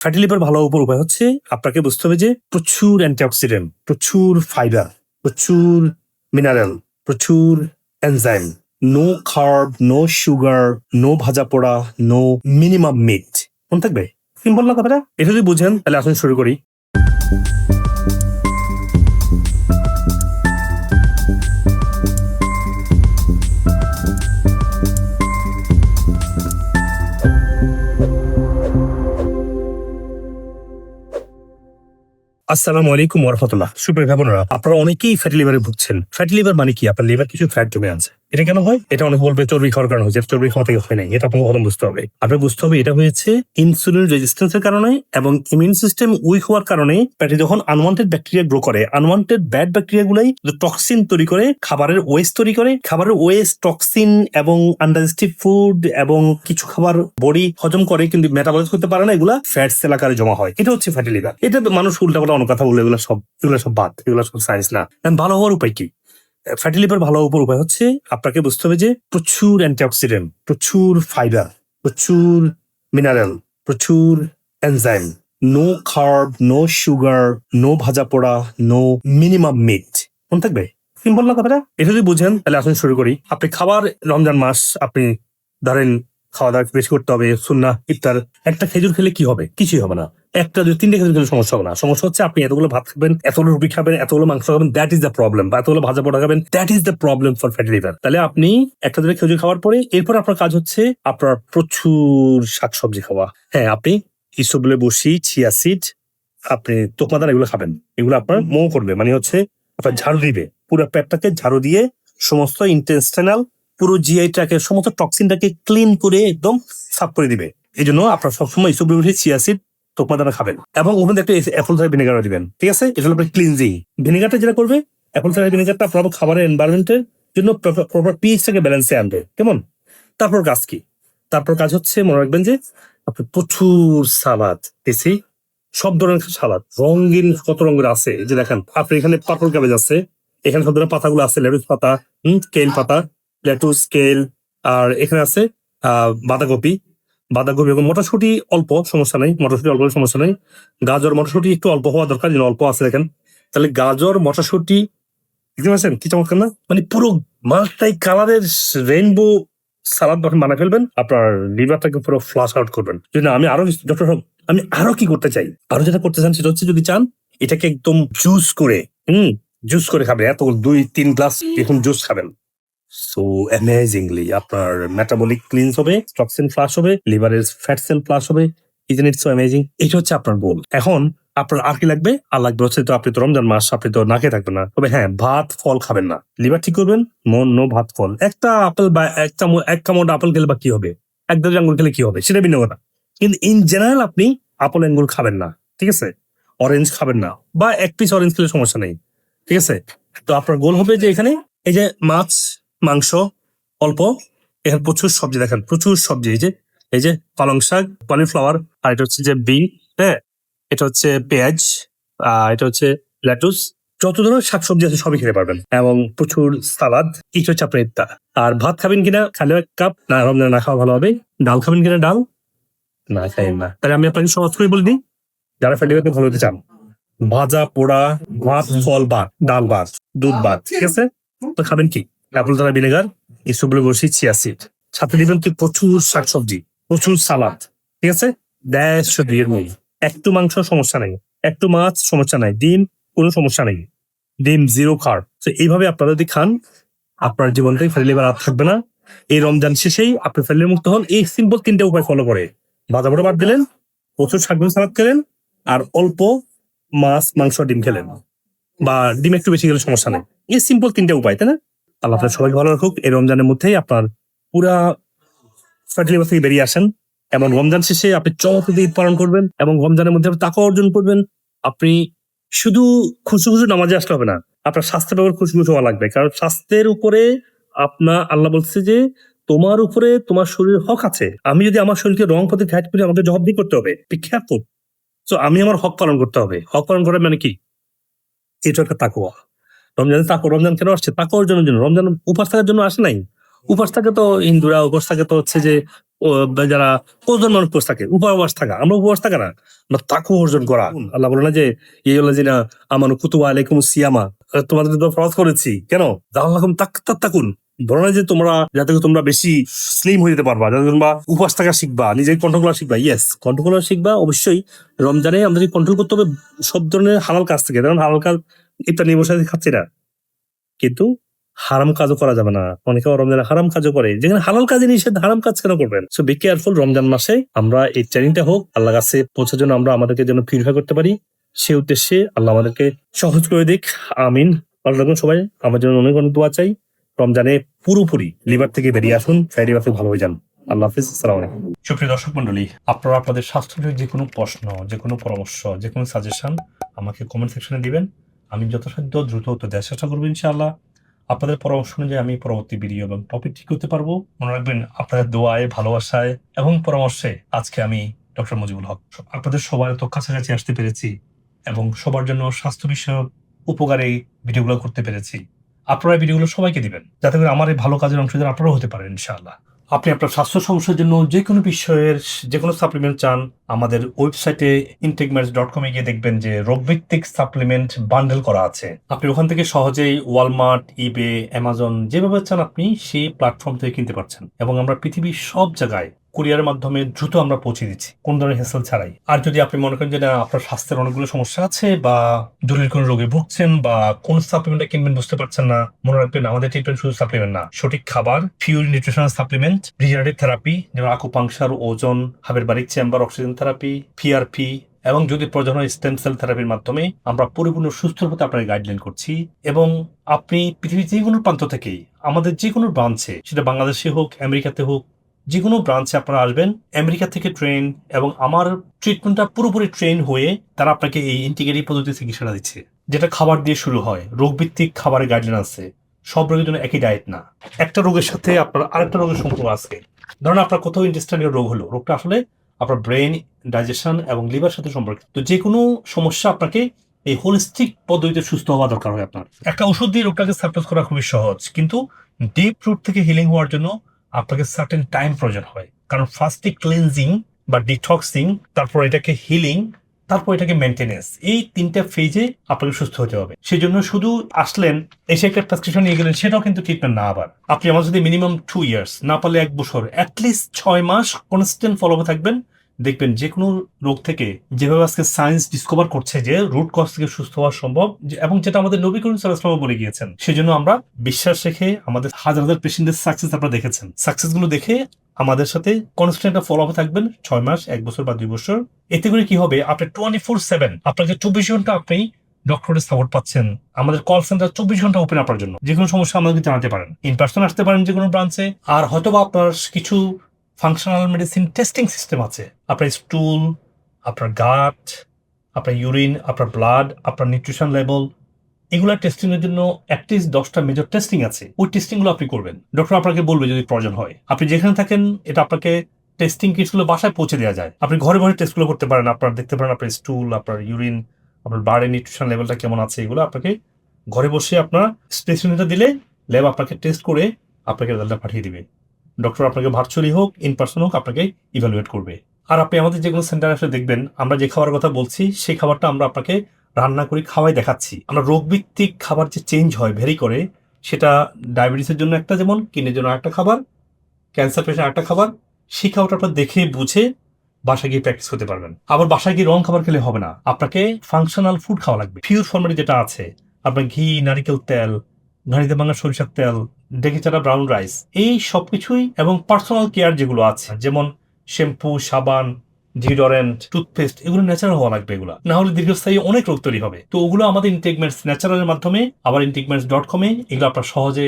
Fatty liver ভালো হওয়ার উপায় হচ্ছে আপনাকে বুঝতে হবে যে প্রচুর অ্যান্টিঅক্সিডেন্ট, প্রচুর ফাইবার, প্রচুর মিনারেল, প্রচুর enzyme, no carb, no sugar, no ভাজা পোড়া, নো মিনিমাম মিট। মনে থাকবে? সিম্পল না কথাটা? এটা যদি বুঝেন তাহলে আসুন শুরু করি। আসসালামু আলাইকুম ওয়া রাহমাতুল্লাহ। সুপ্রিয় ভাই বোনেরা, আপনারা অনেকেই ফ্যাটি লিভারে ভুগছেন। ফ্যাটি লিভার মানে কি? আপনার লিভার কিছু ফ্যাট জমে আছে। এটা কেন হয়? এটা অনেক বলবে চর্বি খাওয়ার কারণে হয়েছে। চর্বি খাওয়া থেকে হয় নাই। এটা আপনাকে প্রথম বুঝতে হবে। আপনার বুঝতে হবে এটা হয়েছে ইনসুলিন রেজিস্ট্যান্সের কারণে এবং ইমিউন সিস্টেম উইক হওয়ার কারণে পেটে যখন আনওয়ান্টেড ব্যাকটেরিয়া গ্রো করে, আনওয়ান্টেড ব্যাড ব্যাকটেরিয়া গুলাই টক্সিন তৈরি করে, খাবারের ওয়েস্ট তৈরি করে। খাবারের ওয়েস্ট, টক্সিন এবং আনডাইজেস্টিভ ফুড এবং কিছু খাবার বডি হজম করে কিন্তু মেটাবলাইজ করতে পারে না, এগুলা ফ্যাটস এলাকায় জমা হয়। এটা হচ্ছে ফ্যাটি লিভার। এটা মানুষ উল্টাপাল্টা অনেক কথা বলে, এগুলো সব বাদ, এগুলো সব সায়েন্স না। ভালো হওয়ার উপায় কি? ফ্যাটি লিভার ভালো হওয়ার উপায় হচ্ছে আপনাকে বুঝতে হবে যে প্রচুর অ্যান্টিঅক্সিডেন্ট, প্রচুর ফাইবার, প্রচুর মিনারেল, প্রচুর enzyme, no carb, no sugar, no ভাজা পোড়া, নো মিনিমাম মিট। মনে থাকবে? সিম্পল না কথাটা? এটা যদি বুঝেন তাহলে আসুন শুরু করি। আপনি খাবার, রমজান মাস, আপনি ধরেন খাওয়া দাওয়া বেশি করতে হবে, সুন্নাহ ইফতার। একটা খেজুর খেলে কি হবে? কিছুই হবে না। একটা দুই তিনটে খেজুর খেলে সমস্যা হবে না। সমস্যা হচ্ছে আপনি এতগুলো ভাত খাবেন, এতগুলো রুটি খাবেন, এতগুলো মাংস খাবেন, দ্যাট ইজ দ্য প্রবলেম। বা এতগুলো ভাজা পোড়া খাবেন, that is the problem for fatty liver. তাহলে আপনি একটা দুটো খেজুর খাওয়ার পরে এরপর আপনার কাজ হচ্ছে আপনার প্রচুর শাকসবজি খাওয়া। হ্যাঁ, আপনি ইসবগুলো বসি, চিয়া সিড, আপনি তোকমাদার এগুলো খাবেন। এগুলো আপনার মো করবে, মানে হচ্ছে আপনার ঝাড়ু দিবে, পুরো পেটটাকে ঝাড়ু দিয়ে সমস্ত ইন্টেস্টাইনাল, পুরো জিআই ট্র্যাকের সমস্ত টক্সিনটাকে ক্লিন করে একদম সাফ করে দিবে। এই জন্য আপনার সবসময় ইসবগুলো চিয়া সিড, তোকমাদারা খাবেন এবং ওখানে একটা অ্যাপল সাইডার ভিনেগার দিবেন। ঠিক আছে? এটা হলো আপনার ক্লিনজিং। ভিনেগারটা যেটা করবে, অ্যাপল সাইডার ভিনেগারটা আপনার খাবারের এনভায়রনমেন্টের জন্য প্রপার পিএইচটাকে ব্যালেন্সে আনবে। কেমন? তারপর কাজ কি? তারপর কাজ হচ্ছে মনে রাখবেন যে আপনি প্রচুর সালাদ, বেশি সব ধরনের সালাদ, রঙিন কত রঙের আছে। এই যে দেখেন, আপনি এখানে পার্পল ক্যাবেজ আছে, এখানে সব ধরনের পাতাগুলো আছে, লেটুস পাতা, কেল পাতা, লেটুস, কেল, আর এখানে আছে বাঁধাকপি, বাঁধাকপি এবং মটরশুঁটি অল্প, সমস্যা নেই, মটরশুঁটি অল্প সমস্যা নেই। গাজর, মটরশুঁটি একটু অল্প হওয়া দরকার, যেন অল্প আছে দেখেন। তাহলে গাজর, মটরশুঁটি, দেখতে পাচ্ছেন কি চমৎকার না? মানে পুরো মাছটাই কালারের রেইনবো সালাদ যখন বানায় ফেলবেন, আপনার লিভারটাকে পুরো ফ্লাশ আউট করবেন। যদি না, আমি আরো কি করতে চাই, আরো যেটা করতে চান সেটা হচ্ছে যদি চান এটাকে একদম জুস করে, জুস করে খাবেন। এত 2-3 গ্লাস এখন জুস খাবেন। সো অ্যামেজিংলি আপনার মেটাবলিক ক্লিনস হবে, টক্সিন ফ্লাশ হবে, লিভারের ফ্যাট সেল ফ্লাশ হবে। Isn't it so amazing? এটা হচ্ছে আপনার গোল। এখন আপনার আর কি লাগবে? আর লাগবে হচ্ছে, তো আপনি তো রমজান মাস, আপনি তো না খেয়ে থাকবেন না, তবে হ্যাঁ, ভাত ফল খাবেন না। লিভার ঠিক করবেন, নো ভাত ফল। একটা আপেল বা এক কামড় আপেল খেলে বা কি হবে? এক দশ আঙ্গুর খেলে কি হবে? সেটা ভিন্ন কথা। কিন্তু ইন জেনারেল আপনি আপেল আঙ্গুর খাবেন না। ঠিক আছে? অরেঞ্জ খাবেন না, বা এক পিস অরেঞ্জ খেলে সমস্যা নেই। ঠিক আছে? তো আপনার গোল হবে যে এখানে এই যে মাছ, মাংস অল্প, এখানে প্রচুর সবজি, দেখেন প্রচুর সবজি। এই যে পালং শাক, কলিফ্লাওয়ার, আর এটা হচ্ছে যে বিন, হ্যাঁ, এটা হচ্ছে পেঁয়াজ, এটা হচ্ছে লেটুস। যত ধরনের শাকসবজি আছে সবই খেতে পারবেন এবং প্রচুর সালাদ। এটা হচ্ছে আপনার ইফতার। আর ভাত খাবেন কিনা? খালি এক কাপ না, রমজান না খাওয়া ভালো হবে। ডাল খাবেন কিনা? ডাল না, খাইন না। তাহলে আমি আপনাকে সহজ করে বলে দিই, যারা ফ্যাটি লিভার ভালো হতে চান, ভাজা পোড়া, ভাত ফল বাদ, ডাল বাদ, দুধ বাদ। ঠিক আছে? তো খাবেন কি? অ্যাপল সাইডার ভিনেগার, ইসবগুলো বসি, চিয়া সিড, সাথে দিবেন কি প্রচুর শাকসবজি, প্রচুর সালাদ। ঠিক আছে? একটু মাংস সমস্যা নেই, একটু মাছ সমস্যা নাই, ডিম কোনো সমস্যা নেই, ডিম জিরো কার্ব। তো এইভাবে আপনারা যদি খান, আপনার জীবন থেকে ফ্যাটি লিভার আর থাকবে না। এই রমজান শেষেই আপনি ফ্যাটি লিভার মুক্ত হন। এই সিম্পল 3টে উপায় ফলো করে ভাজা পোড়া বাদ দিলেন, প্রচুর শাকসবজি সালাদ খেলেন, আর অল্প মাছ, মাংস, ডিম খেলেন, বা ডিম একটু বেশি গেলে সমস্যা নেই। এই সিম্পল 3টে উপায়, তাই না? আল্লাহ আপনার সবাই ভালো রাখুক। এই রমজানের মধ্যেই আপনার পুরা ফ্যাটি লিভার থেকে বেরিয়ে আসেন এবং রমজান শেষে আপনি চমৎকার ঈদ পালন করবেন এবং রমজানের মধ্যে আপনি তাকওয়া অর্জন করবেন। আপনি শুধু খুশি খুশি নামাজে আসতে হবে না, আপনার স্বাস্থ্যের ব্যাপারে খুশি খুশি হওয়া লাগবে। কারণ স্বাস্থ্যের উপরে আপনার আল্লাহ বলছে যে তোমার উপরে তোমার শরীরের হক আছে। আমি যদি আমার শরীরকে রং পথে গাইড করি, আমাকে জবাবদিহি করতে হবে। বিখ্যাত। তো আমি আমার হক পালন করতে হবে। হক পালন করার মানে কি? এটা একটা তাকওয়া। রমজান কেন আসছে? তাকওয়া অর্জনের জন্য। রমজান উপাস থাকার জন্য আসে নাই। উপাস থাকে তো হিন্দুরা, উপাস থাকে তো হচ্ছে যে যারা কতজন মানুষ উপবাস থাকে, উপবাস থাকা, আমরা উপবাস থাকা না, আমরা তাকু অর্জন করা। আল্লাহ বলে না যে এই হলো যে না আমানু কুতুবা আলাইকুম সিয়ামা, তোমাদের তো ফরজ করেছি, কেন জাআলনাকুম তাকুন, বলো না যে তোমরা যাতে তোমরা বেশি স্লিম হয়ে যেতে পারবা, যাতে তোমরা উপবাস থাকা শিখবা, নিজের কন্ট্রোল করা শিখবা। ইয়েস, কন্ট্রোল করা শিখবা অবশ্যই। রমজানে আমাদের কন্ট্রোল করতে হবে সব ধরনের হালাল কাজ থেকে, যেমন হালাল কাজ ইফতার নিয়ে বসে খাচ্ছি না, কিন্তু হারাম কাজও করা যাবে না। অনেকে রমজানে হারাম কাজও করে, যেখানে হালাল কাজে নিষেধ, হারাম কাজ কেন করবেন? So be careful. রমজান মাসে আমরা এই ট্রেনিংটা হোক, আল্লাহ কাছে পৌঁছার জন্য আমরা আমাদেরকে যেন পিউরিফাই করতে পারি, সেই উদ্দেশ্যে আল্লাহ আমাদেরকে সহজ করে দিক। আমিন। ভালো থাকুন সবাই, আমার জন্য অনেক অনেক দোয়া চাই। রমজানে পুরোপুরি লিভার থেকে বেরিয়ে আসুন, ফ্যাটি লিভার থেকে ভালো হয়ে যান। আল্লাহ হাফিজ, আসসালামু আলাইকুম। সুপ্রিয় দর্শক মন্ডলী, আপনারা আপনাদের স্বাস্থ্য যে কোনো প্রশ্ন, যে কোনো পরামর্শ, যে কোনো সাজেশন আমাকে কমেন্ট সেকশনে দিবেন। আমি যথাসাধ্য দ্রুত উত্তর দেওয়ার চেষ্টা করবো ইনশাআল্লাহ। আপনাদের পরামর্শ অনুযায়ী আমি পরবর্তী ভিডিও এবং টপিক ঠিক করতে পারবো। মনে রাখবেন, আপনাদের দোয়ায়, ভালোবাসায় এবং পরামর্শে আজকে আমি ডক্টর মুজিবুল হক আপনাদের সবার তো কাছাকাছি আসতে পেরেছি এবং সবার জন্য স্বাস্থ্য বিষয়ক উপকারী ভিডিওগুলো করতে পেরেছি। আপনারা ভিডিওগুলো সবাইকে দিবেন, যাতে করে আমার এই ভালো কাজের অংশীদার আপনারাও হতে পারেন ইনশাআল্লাহ। আপনি আপনার স্বাস্থ্য সমস্যার জন্য যে কোনো বিষয়ের যে কোনো সাপ্লিমেন্ট চান, আমাদের ওয়েবসাইটে intakematch.com গিয়ে দেখবেন যে রোগভিত্তিক সাপ্লিমেন্ট বান্ডেল করা আছে। আপনি ওখান থেকে সহজেই ওয়ালমার্ট, ইবে, অ্যামাজন যেভাবে চান আপনি সেই প্ল্যাটফর্ম থেকে কিনতে পারছেন, এবং আমরা পৃথিবীর সব জায়গায় কুরিয়ারের মাধ্যমে দ্রুত আমরা পৌঁছে দিচ্ছি, কোন ধরনের হেসেল ছাড়াই। আর যদি আপনি মনে করেন যে না আপনার স্বাস্থ্যের অনেকগুলো সমস্যা আছে, বা জটিল কোনো রোগে ভুগছেন, বা কোন সাপ্লিমেন্টটা কিনবেন বুঝতে পারছেন না, মনে রাখবেন আমাদের ট্রিটমেন্ট শুধু সাপ্লিমেন্ট না, সঠিক খাবার, pure nutritional supplement, regenerative therapy যেমন আকুপাংশার, ওজন, hyperbaric chamber, oxygen therapy, PRP, এবং যদি প্রয়োজন হয় স্টেম সেল থেরাপির মাধ্যমে আমরা পরিপূর্ণ সুস্থ হতে আপনাকে গাইডলাইন করছি। এবং আপনি পৃথিবীর যে কোনো প্রান্ত থেকেই আমাদের যে কোনো ব্রাঞ্চে, সেটা বাংলাদেশে হোক, আমেরিকাতে হোক, যে কোনো ব্রাঞ্চে আপনারা আসবেন, আমেরিকা থেকে ট্রেন এবং আমার ট্রিটমেন্টটা পুরোপুরি ট্রেন হয়ে তারা আপনাকে এই ইন্টিগ্রেটিভ পদ্ধতি চিকিৎসাটা দিচ্ছে, যেটা খাবার দিয়ে শুরু হয়। রোগভিত্তিক খাবারের গাইডলাইন আছে, সব রোগের জন্য একই ডায়েট না, একটা রোগের সাথে আপনার আরেকটা রোগের সম্পর্ক আছে। ধরুন আপনার কোথাও ইন্টেস্টাইনাল রোগ হলো, রোগটা আসলে আপনার ব্রেন, ডাইজেশন এবং লিভার সাথে সম্পর্কিত। তো যে কোনো সমস্যা আপনাকে এই হোলিস্টিক পদ্ধতিতে সুস্থ হওয়া দরকার হয়। আপনার একটা ওষুধ দিয়ে রোগটাকে সাপ্রেস করা খুবই সহজ, কিন্তু ডিপ রুট থেকে হিলিং হওয়ার জন্য আপনাকে সার্টেন টাইম প্রয়োজন হয়। কারণ ফার্স্টে ক্লিনজিং বা ডিটক্সিং, তারপর এটাকে হিলিং, তারপর এটাকে মেনটেনেন্স, এই তিনটা ফেজে আপনাকে সুস্থ হতে হবে। সেই জন্য শুধু আসলেন, এসে একটা প্রেসক্রিপশন নিয়ে গেলেন, সেটাও কিন্তু ট্রিটমেন্ট না। আবার আপনি আমার যদি মিনিমাম 2 years, না পারলে 1 বছর, অ্যাটলিস্ট 6 মাস কনস্ট্যান্ট ফলো থাকবেন, দেখবেন যে কোনো রোগ থেকে, যেভাবে আজকে সায়েন্স ডিসকভার করছে যে রুট কজ থেকে সুস্থ হওয়া সম্ভব, এবং যেটা আমাদের নবী করিম সাল্লাল্লাহু আলাইহি ওয়াসাল্লাম বলে গিয়েছেন। সেজন্য আমরা বিশ্বাস রেখে আমাদের হাজার হাজার পেশেন্টের সাকসেস আপনারা দেখেছেন, সাকসেস গুলো দেখে আমাদের সাথে কনস্ট্যান্ট ফলো আপ থাকবেন 6 মাস, 1 বছর বা 2 বছর। এতে করে কি হবে, আপনি 24/7 আপনাকে 24 ঘন্টা আপনি ডক্টরের সাপোর্ট পাচ্ছেন। আমাদের কল সেন্টার 24 ঘন্টা ওপেন আপনার জন্য। যে কোনো সমস্যা আমাদেরকে জানাতে পারেন, ইন পার্সন আসতে পারেন যে কোনো ব্রাঞ্চে। আর হয়তোবা আপনার কিছু ফাংশনাল মেডিসিন টেস্টিং সিস্টেম আছে, আপনার স্টুল, আপনার গাট, আপনার ইউরিন, আপনার ব্লাড, আপনার নিউট্রিশন লেভেল, এগুলা টেস্টিং এর জন্য অ্যাটলিস্ট 10টা মেজর টেস্টিং আছে। ওই টেস্টিং গুলো আপনি করবেন, ডক্টর আপনাকে বলবে যদি প্রয়োজন হয়। আপনি যেখানে থাকেন এটা আপনাকে টেস্টিং কিটগুলো বাসায় পৌঁছে দেওয়া যায়, আপনি ঘরে ঘরে টেস্টগুলো করতে পারেন। আপনার দেখতে পারেন আপনার স্টুল, আপনার ইউরিন, আপনার ব্লাডের নিউট্রিশন লেভেলটা কেমন আছে, এগুলো আপনাকে ঘরে বসে আপনার স্পেসিমেনটা দিলে ল্যাব আপনাকে টেস্ট করে আপনাকে রেজাল্টটা পাঠিয়ে দিবে। ডক্টর আপনাকে ভার্চুয়ালি হোক, ইন পার্সন হোক, আপনাকে ইভ্যালুয়েট করবে। আর আপনি আমাদের যে কোনো সেন্টারে আসলে দেখবেন আমরা যে খাবারের কথা বলছি, সেই খাবারটা আমরা আপনাকে রান্না করে খাওয়াই দেখাচ্ছি। আমরা রোগভিত্তিক খাবার যে চেঞ্জ হয়, ভেরি করে, সেটা ডায়াবেটিসের জন্য একটা, যেমন কিডনির জন্য একটা খাবার, ক্যান্সার পেশেন্ট একটা খাবার, সেই খাবারটা আপনার দেখে বুঝে বাসায় গিয়ে প্র্যাকটিস করতে পারবেন। আবার বাসায় গিয়ে রং খাবার খেলে হবে না, আপনাকে ফাংশনাল ফুড খাওয়া লাগবে। পিওর ফর্মেটে যেটা আছে, আপনার ঘি, নারিকেল তেল, ঘানিতে ভাঙা সরিষার তেল, ডেকে চাটা ব্রাউন রাইস, এই সবকিছুই, এবং পার্সোনাল কেয়ার যেগুলো আছে, যেমন শ্যাম্পু, সাবান, ডিওডোরেন্ট, টুথপেস্ট, এগুলো ন্যাচারাল হওয়া লাগবে। এগুলো না হলে দীর্ঘস্থায়ী অনেক রোগ তৈরি হবে। তো ওগুলো আমাদের ইনটেকমেন্টস ন্যাচারালের মাধ্যমে, আবার intakematch.com এগুলো আপনার সহজে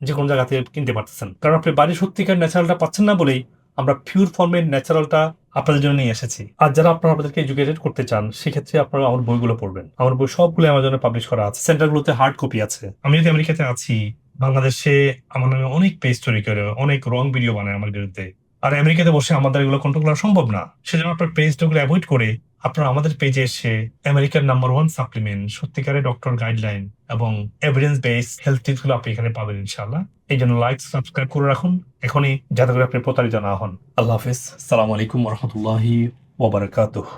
যে কোনো জায়গা থেকে কিনতে পারতেছেন। কারণ আপনি বাড়ির সত্যিকার ন্যাচারালটা পাচ্ছেন না বলেই আমরা পিওর ফর্মের ন্যাচারালটা আপনাদের জন্য নিয়ে এসেছি। আর যারা আপনারা আপনাদেরকে এডুকেটেড করতে চান, সেক্ষেত্রে আপনারা আমার বইগুলো পড়বেন। আমার বই সবগুলো অ্যামাজনে পাবলিশ করা আছে, সেন্টারগুলোতে হার্ড কপি আছে। আমি যদি আমেরিকাতে আছি, বাংলাদেশে আমার নামে অনেক পেজ তৈরি করে অনেক রং ভিডিও বানায় আমার বিরুদ্ধে, আর আমেরিকাতে বসে আমাদের এগুলো কন্ট্রোল করা সম্ভব না। সেজন্য আপনার পেজগুলো অ্যাভয়েড করে আপনারা আমাদের পেজে এসে আমেরিকার নাম্বার 1 সাপ্লিমেন্ট, সত্যিকারের ডক্টর গাইডলাইন এবং এভিডেন্স বেস হেলথ টিপস গুলো আপনি এখানে পাবেন ইনশাআল্লাহ। এই জন্য লাইক সাবস্ক্রাইব করে রাখুন এখনই, যাতে করে আপনি প্রতারিত না হন। আল্লাহ হাফিজ, সালাম আলাইকুম রহমতুল্লাহি ওয়া বারাকাতুহু।